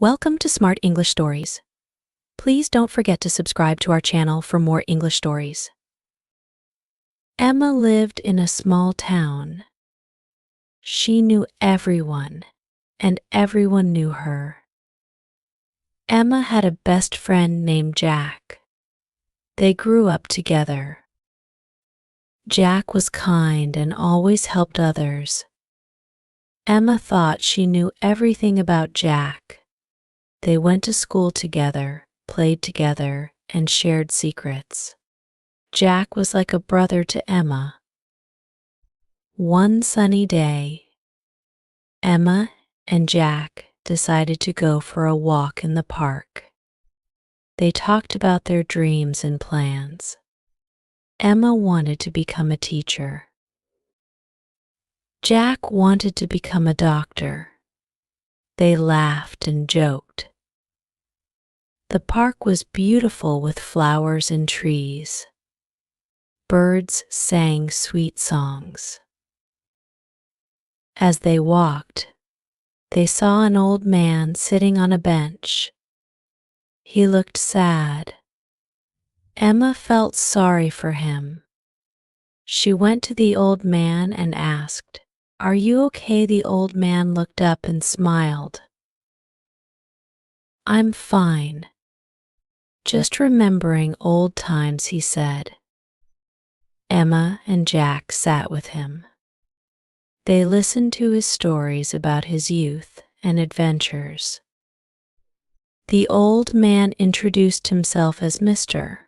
Welcome to Smart English Stories. Please don't forget to subscribe to our channel for more English stories. Emma lived in a small town. She knew everyone, and everyone knew her. Emma had a best friend named Jack. They grew up together. Jack was kind and always helped others. Emma thought she knew everything about Jack. They went to school together, played together, and shared secrets. Jack was like a brother to Emma. One sunny day, Emma and Jack decided to go for a walk in the park. They talked about their dreams and plans. Emma wanted to become a teacher. Jack wanted to become a doctor. They laughed and joked. The park was beautiful with flowers and trees. Birds sang sweet songs. As they walked, they saw an old man sitting on a bench. He looked sad. Emma felt sorry for him. She went to the old man and asked, "Are you okay?" The old man looked up and smiled. "I'm fine. Just remembering old times," he said. Emma and Jack sat with him. They listened to his stories about his youth and adventures. The old man introduced himself as Mr.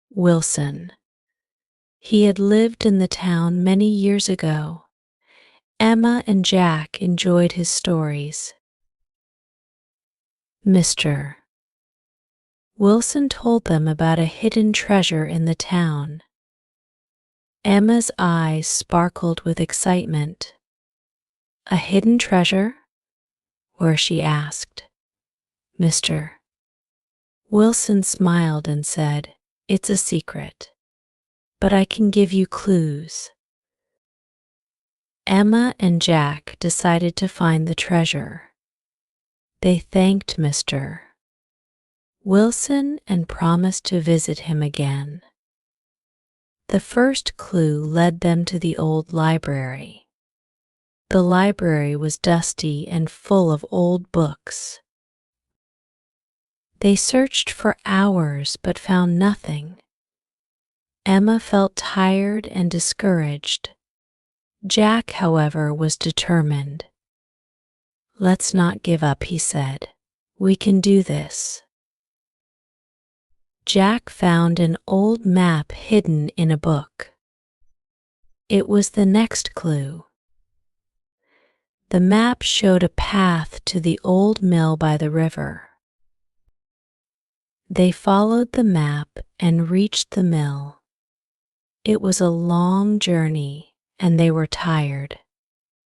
Wilson. He had lived in the town many years ago. Emma and Jack enjoyed his stories. Mr. Wilson told them about a hidden treasure in the town. Emma's eyes sparkled with excitement. "A hidden treasure? Where?" she asked. Mr. Wilson smiled and said, "It's a secret, but I can give you clues." Emma and Jack decided to find the treasure. They thanked Mr. Wilson and promised to visit him again. The first clue led them to the old library. The library was dusty and full of old books. They searched for hours but found nothing. Emma felt tired and discouraged. Jack, however, was determined. "Let's not give up," he said. "We can do this." Jack found an old map hidden in a book. It was the next clue. The map showed a path to the old mill by the river. They followed the map and reached the mill. It was a long journey and they were tired,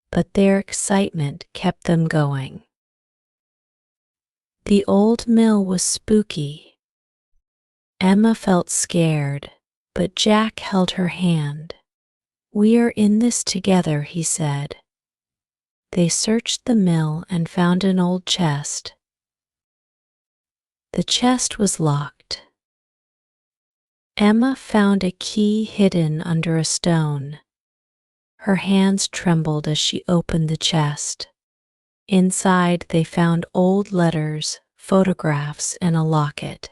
but their excitement kept them going. The old mill was spooky. Emma felt scared, but Jack held her hand. "We are in this together," he said. They searched the mill and found an old chest. The chest was locked. Emma found a key hidden under a stone. Her hands trembled as she opened the chest. Inside, they found old letters, photographs, and a locket.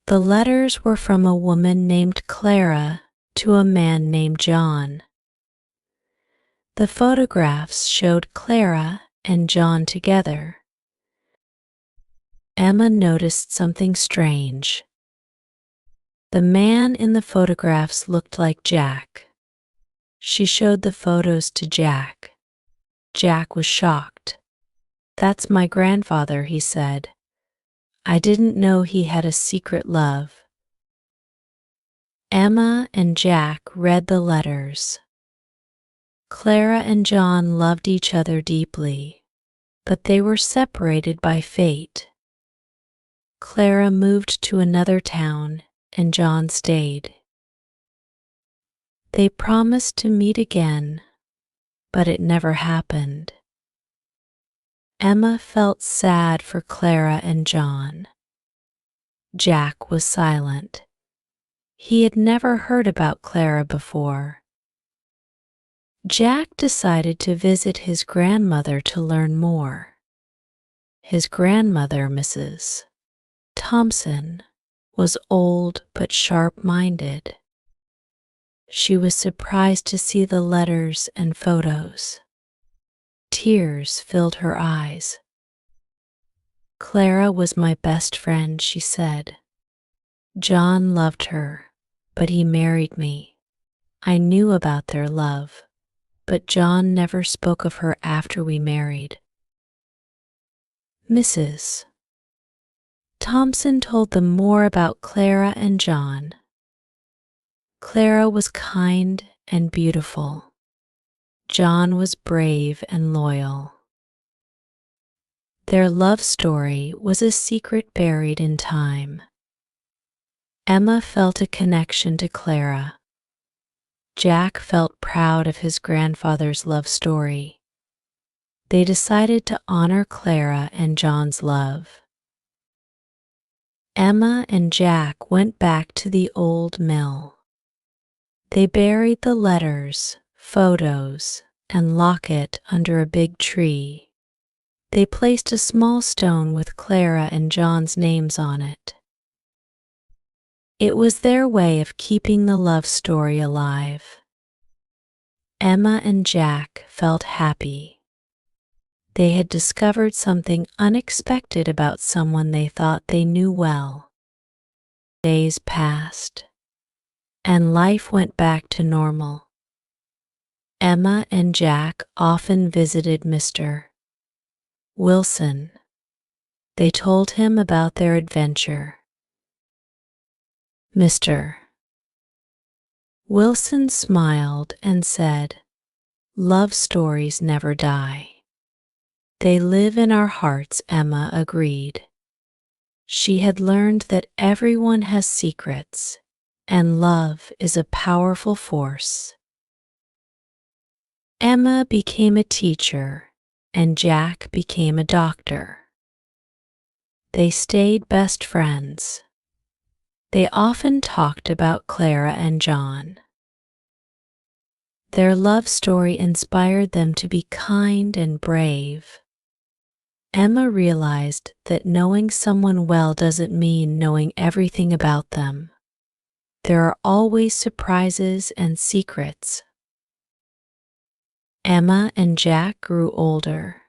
The letters were from a woman named Clara to a man named John. The photographs showed Clara and John together. Emma noticed something strange. The man in the photographs looked like Jack. She showed the photos to Jack. Jack was shocked. "That's my grandfather," he said. "I didn't know he had a secret love." Emma and Jack read the letters. Clara and John loved each other deeply, but they were separated by fate. Clara moved to another town and John stayed. They promised to meet again, but it never happened. Emma felt sad for Clara and John. Jack was silent. He had never heard about Clara before. Jack decided to visit his grandmother to learn more. His grandmother, Mrs. Thompson, was old but sharp-minded. She was surprised to see the letters and photos. Tears filled her eyes. "Clara was my best friend," she said. "John loved her, but he married me. I knew about their love, but John never spoke of her after we married." Mrs. Thompson told them more about Clara and John. Clara was kind and beautiful. John was brave and loyal. Their love story was a secret buried in time. Emma felt a connection to Clara. Jack felt proud of his grandfather's love story. They decided to honor Clara and John's love. Emma and Jack went back to the old mill. They buried the letters, photos, and locket under a big tree. They placed a small stone with Clara and John's names on it. It was their way of keeping the love story alive. Emma and Jack felt happy. They had discovered something unexpected about someone they thought they knew well. Days passed, and life went back to normal. Emma and Jack often visited Mr. Wilson. They told him about their adventure. Mr. Wilson smiled and said, "Love stories never die. They live in our hearts," Emma agreed. She had learned that everyone has secrets, and love is a powerful force. Emma became a teacher, and Jack became a doctor. They stayed best friends. They often talked about Clara and John. Their love story inspired them to be kind and brave. Emma realized that knowing someone well doesn't mean knowing everything about them. There are always surprises and secrets. Emma and Jack grew older,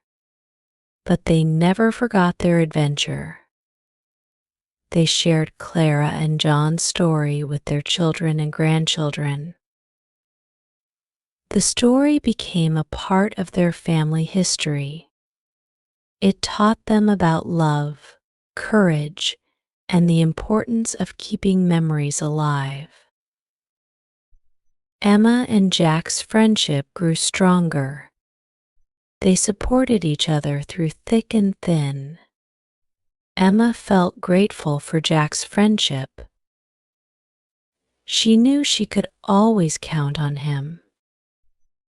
but they never forgot their adventure. They shared Clara and John's story with their children and grandchildren. The story became a part of their family history. It taught them about love, courage, and the importance of keeping memories alive. Emma and Jack's friendship grew stronger. They supported each other through thick and thin. Emma felt grateful for Jack's friendship. She knew she could always count on him.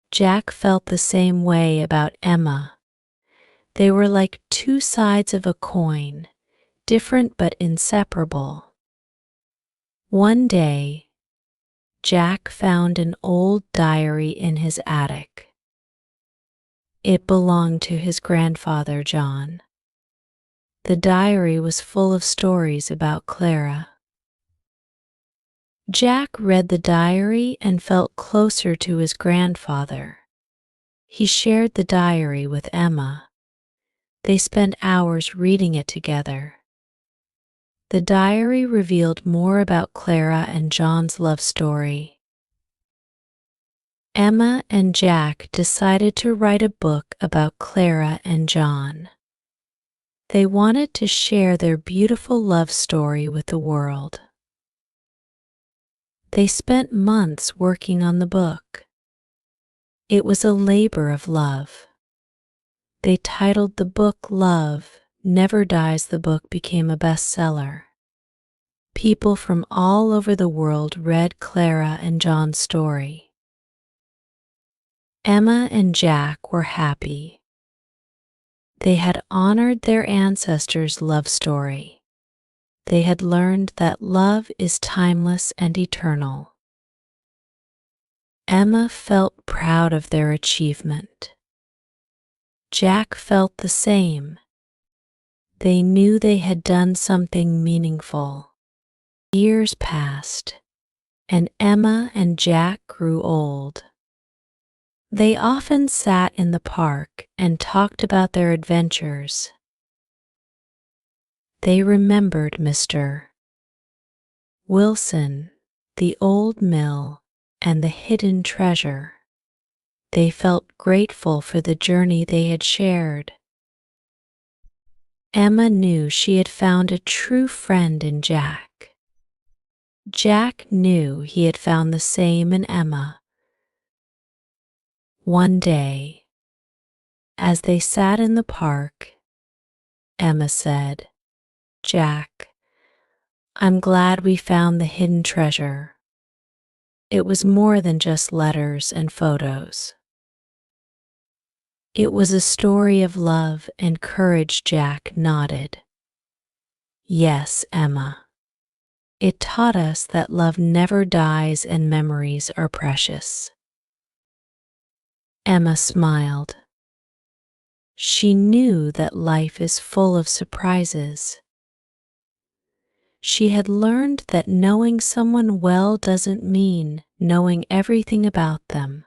Jack felt the same way about Emma. They were like two sides of a coin, different but inseparable. One day, Jack found an old diary in his attic. It belonged to his grandfather, John. The diary was full of stories about Clara. Jack read the diary and felt closer to his grandfather. He shared the diary with Emma. They spent hours reading it together. The diary revealed more about Clara and John's love story. Emma and Jack decided to write a book about Clara and John. They wanted to share their beautiful love story with the world. They spent months working on the book. It was a labor of love. They titled the book Love Never Dies. The book became a bestseller. People from all over the world read Clara and John's story. Emma and Jack were happy. They had honored their ancestors' love story. They had learned that love is timeless and eternal. Emma felt proud of their achievement. Jack felt the same. They knew they had done something meaningful. Years passed, and Emma and Jack grew old. They often sat in the park and talked about their adventures. They remembered Mr. Wilson, the old mill, and the hidden treasure. They felt grateful for the journey they had shared. Emma knew she had found a true friend in Jack. Jack knew he had found the same in Emma. One day, as they sat in the park, Emma said, "Jack, I'm glad we found the hidden treasure. It was more than just letters and photos. It was a story of love and courage." Jack nodded. "Yes, Emma. It taught us that love never dies and memories are precious." Emma smiled. She knew that life is full of surprises. She had learned that knowing someone well doesn't mean knowing everything about them.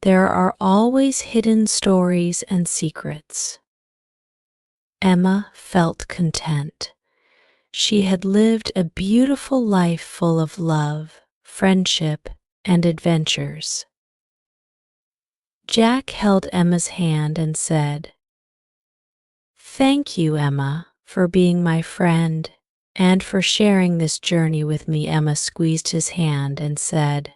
There are always hidden stories and secrets. Emma felt content. She had lived a beautiful life full of love, friendship, and adventures. Jack held Emma's hand and said, "Thank you, Emma, for being my friend and for sharing this journey with me." Emma squeezed his hand and said,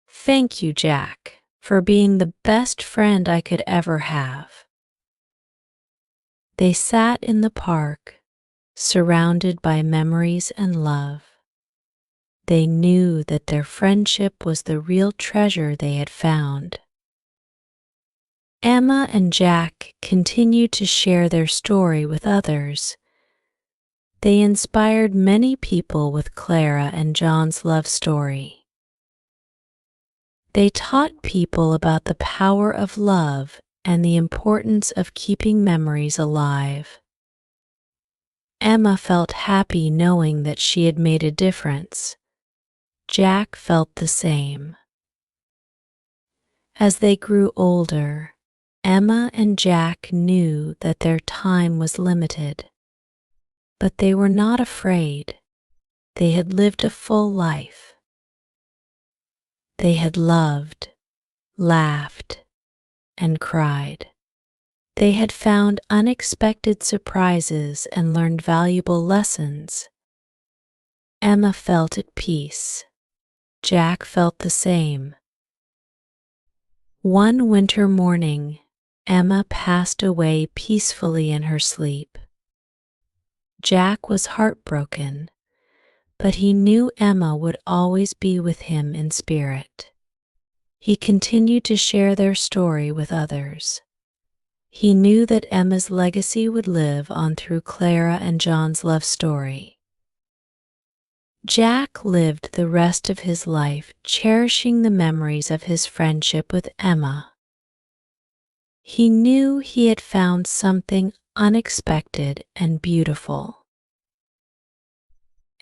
"Thank you, Jack, for being the best friend I could ever have." They sat in the park, surrounded by memories and love. They knew that their friendship was the real treasure they had found. Emma and Jack continued to share their story with others. They inspired many people with Clara and John's love story. They taught people about the power of love and the importance of keeping memories alive. Emma felt happy knowing that she had made a difference. Jack felt the same. As they grew older, Emma and Jack knew that their time was limited. But they were not afraid. They had lived a full life. They had loved, laughed, and cried. They had found unexpected surprises and learned valuable lessons. Emma felt at peace. Jack felt the same. One winter morning, Emma passed away peacefully in her sleep. Jack was heartbroken, but he knew Emma would always be with him in spirit. He continued to share their story with others. He knew that Emma's legacy would live on through Clara and John's love story. Jack lived the rest of his life cherishing the memories of his friendship with Emma. He knew he had found something unexpected and beautiful.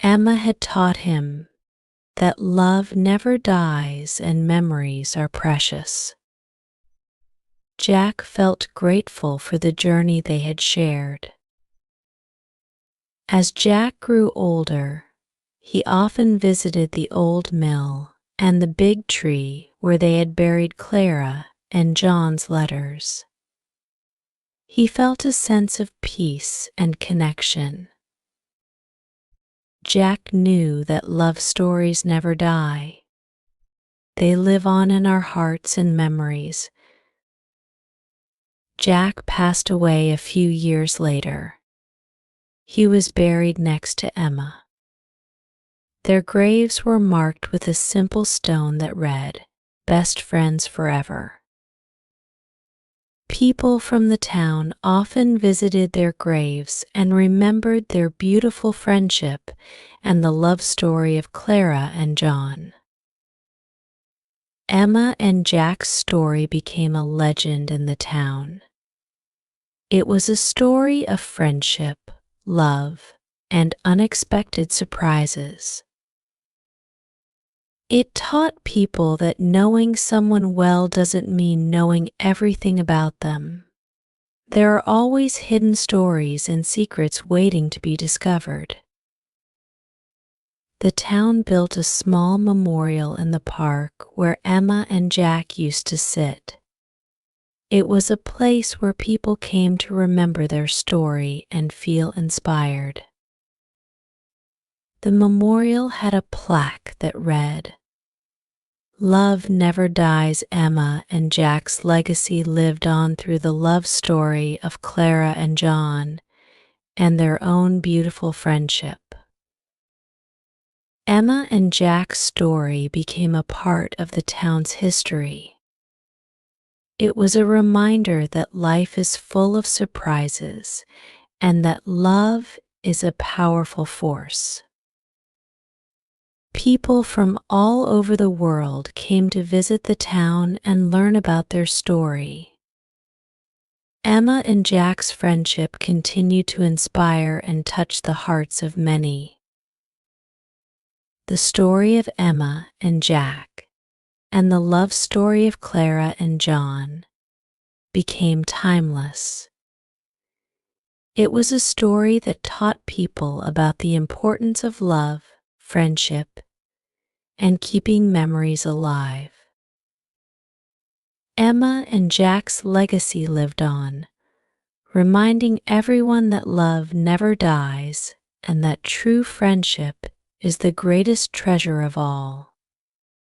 Emma had taught him that love never dies and memories are precious. Jack felt grateful for the journey they had shared. As Jack grew older, he often visited the old mill and the big tree where they had buried Clara and John's letters. He felt a sense of peace and connection. Jack knew that love stories never die. They live on in our hearts and memories. Jack passed away a few years later. He was buried next to Emma. Their graves were marked with a simple stone that read, "Best friends forever." People from the town often visited their graves and remembered their beautiful friendship and the love story of Clara and John. Emma and Jack's story became a legend in the town. It was a story of friendship, love, and unexpected surprises. It taught people that knowing someone well doesn't mean knowing everything about them. There are always hidden stories and secrets waiting to be discovered. The town built a small memorial in the park where Emma and Jack used to sit. It was a place where people came to remember their story and feel inspired. The memorial had a plaque that read, "Love never dies, Emma," and Jack's legacy lived on through the love story of Clara and John and their own beautiful friendship. Emma and Jack's story became a part of the town's history. It was a reminder that life is full of surprises and that love is a powerful force. People from all over the world came to visit the town and learn about their story. Emma and Jack's friendship continued to inspire and touch the hearts of many. The story of Emma and Jack and the love story of Clara and John became timeless. It was a story that taught people about the importance of love, friendship, and keeping memories alive. Emma and Jack's legacy lived on, reminding everyone that love never dies and that true friendship is the greatest treasure of all.